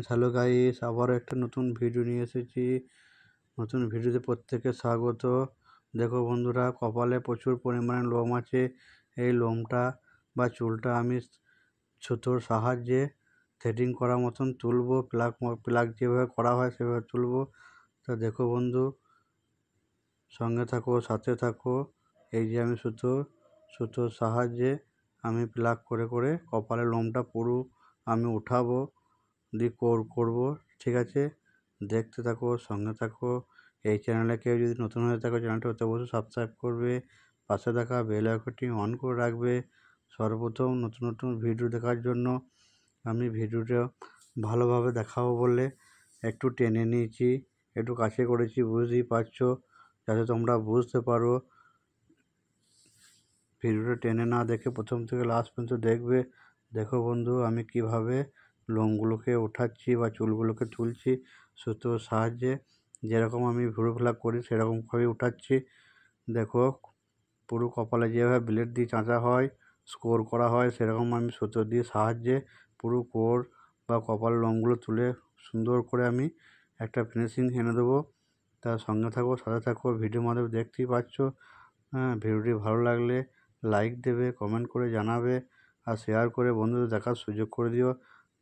Hello guys, আবারও একটা নতুন ভিডিও নিয়ে এসেছি। নতুন ভিডিওতে প্রত্যেককে স্বাগত। দেখো বন্ধুরা, কপালে প্রচুর পরিমাণে লোম আছে। এই লোমটা বা চুলটা আমি সুতোর সাহায্যে থ্রেডিং করার মতন তুলবো। প্লাগ যেভাবে করা হয় সেভাবে তুলবো। তা দেখো বন্ধু, সঙ্গে থাকো, সাথে থাকো। এই যে আমি সুতোর সাহায্যে আমি প্লাগ করে করে কপালের লোমটা পুরো আমি উঠাবো, দিয়ে করবো। ঠিক আছে, দেখতে থাকো, সঙ্গে থাকো। এই চ্যানেলে কেউ যদি নতুন হয়ে থাকো, চ্যানেলটা অবশ্যই সাবস্ক্রাইব করবে। পাশে থাকা বেল আইকনটি অন করে রাখবে সর্বপ্রথম নতুন নতুন ভিডিও দেখার জন্য। আমি ভিডিওটা ভালোভাবে দেখাবো বলে একটু টেনে নিয়েছি, একটু কাছে করেছি, বুঝতেই পারছো, যাতে তোমরা বুঝতে পারো। ভিডিওটা টেনে না দেখে প্রথম থেকে লাস্ট পর্যন্ত দেখবে। দেখো বন্ধু, আমি কিভাবে লোমগুলোকে ওঠাচ্ছি বা চুলগুলোকে তুলছি সুতোর সাহায্যে। যেরকম আমি ভ্রু প্লাগ করি সেরকমভাবেই উঠাচ্ছি। দেখো, পুরো কপালে যেভাবে ব্লেড দিয়ে চাঁচা হয়, স্কোর করা হয়, সেরকম আমি সুতো দিয়ে সাহায্যে পুরো কোর বা কপাল লোমগুলো তুলে সুন্দর করে আমি একটা ফিনিশিং এনে দেবো। তার সঙ্গে থাকো, সাথে থাকো, ভিডিওর মাধ্যমে দেখতেই পাচ্ছ। হ্যাঁ, ভিডিওটি ভালো লাগলে লাইক দেবে, কমেন্ট করে জানাবে, আর শেয়ার করে বন্ধুদের দেখার সুযোগ করে দিও।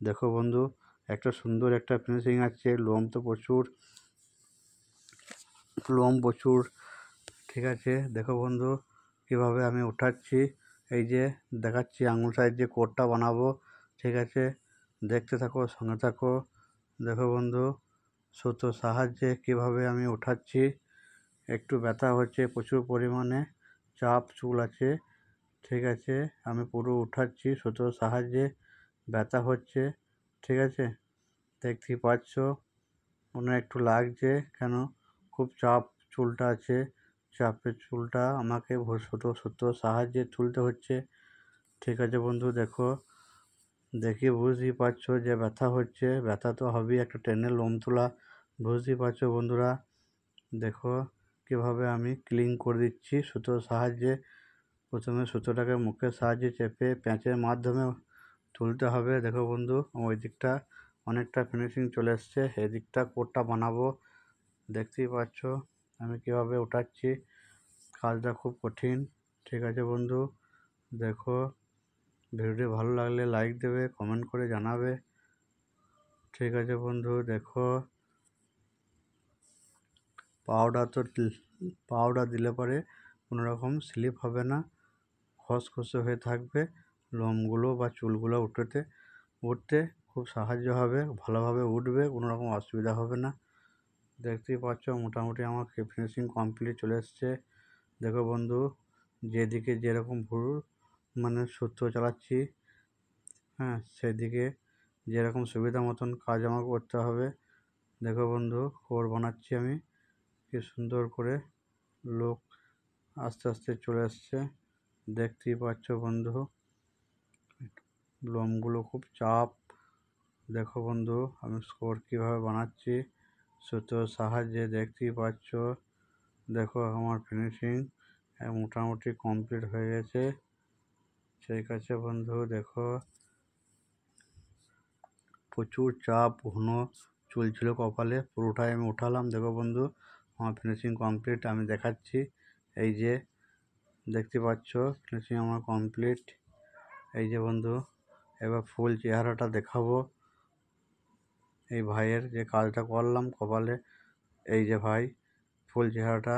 দেখো বন্ধু, একটা সুন্দর একটা ফিনিশিং আছে। লোম প্রচুর। ঠিক আছে, দেখো বন্ধু কীভাবে আমি উঠাচ্ছি। এই যে দেখাচ্ছি আঙুল সাইজ যে কোটটা বানাবো। ঠিক আছে, দেখতে থাকো, সঙ্গে থাকো। দেখো বন্ধু, সুতোর সাহায্যে কীভাবে আমি উঠাচ্ছি। একটু ব্যথা হচ্ছে, প্রচুর পরিমাণে চাপ চুল আছে। ঠিক আছে, আমি পুরো উঠাচ্ছি সুতোর সাহায্যে। ব্যথা হচ্ছে, ঠিক আছে, দেখতেই পাচ্ছ। মনে একটু লাগছে, কেন খুব চাপ চুলটা আছে। চাপের চুলটা আমাকে সুতোর সাহায্যে তুলতে হচ্ছে। ঠিক আছে বন্ধু, দেখো, দেখি বুঝতেই পারছো যে ব্যথা হচ্ছে। ব্যথা তো হবেই, একটা টেনে লোম তোলা, বুঝতেই পারছো বন্ধুরা। দেখো কীভাবে আমি ক্লিন করে দিচ্ছি সুতোর সাহায্যে। প্রথমে সুতোটাকে মুখের সাহায্যে চেপে প্যাঁচের মাধ্যমে তুলতে হবে। দেখো বন্ধু, ওই দিকটা অনেকটা ফিনিশিং চলে এসছে, এদিকটা কোটটা বানাবো। দেখতেই পাচ্ছ আমি কীভাবে উঠাচ্ছি। কাজটা খুব কঠিন। ঠিক আছে বন্ধু, দেখো, ভিডিওটি ভালো লাগলে লাইক দেবে, কমেন্ট করে জানাবে। ঠিক আছে বন্ধু, দেখো, পাউডার দিলে পরে কোনো রকম স্লিপ হবে না, খসখসে হয়ে থাকবে। লোমগুলো বা চুলগুলো উঠতে খুব সাহায্য হবে, ভালোভাবে উঠবে, কোনো রকম অসুবিধা হবে না। দেখতেই পাচ্ছ মোটামুটি আমার ফিনিশিং কমপ্লিট চলে এসছে। দেখো বন্ধু, যেদিকে যেরকম ভুল সুতো চালাচ্ছি, হ্যাঁ, সেদিকে যেরকম সুবিধা মতন কাজ আমাকে করতে হবে। দেখো বন্ধু, কোর বানাচ্ছি আমি, কি সুন্দর করে লোক আস্তে আস্তে চলে আসছে। দেখতেই পাচ্ছ বন্ধু, লোমগুলো খুব চাপ। দেখো বন্ধু, আমি স্কোর কীভাবে বানাচ্ছি সুতোর সাহায্যে, দেখতেই পাচ্ছ। দেখো আমার ফিনিশিং মোটামুটি কমপ্লিট হয়ে গেছে। ঠিক আছে বন্ধু, দেখো, প্রচুর চাপ ঘন চুল ছিল কপালে, পুরোটাই আমি উঠালাম। দেখো বন্ধু, আমার ফিনিশিং কমপ্লিট আমি দেখাচ্ছি। এই যে দেখতে পাচ্ছ ফিনিশিং আমার কমপ্লিট। এই যে বন্ধু, এবার ফুল চেহারাটা দেখাবো এই ভাইয়ের যে কাজটা করলাম কপালে। এই যে ভাই, ফুল চেহারাটা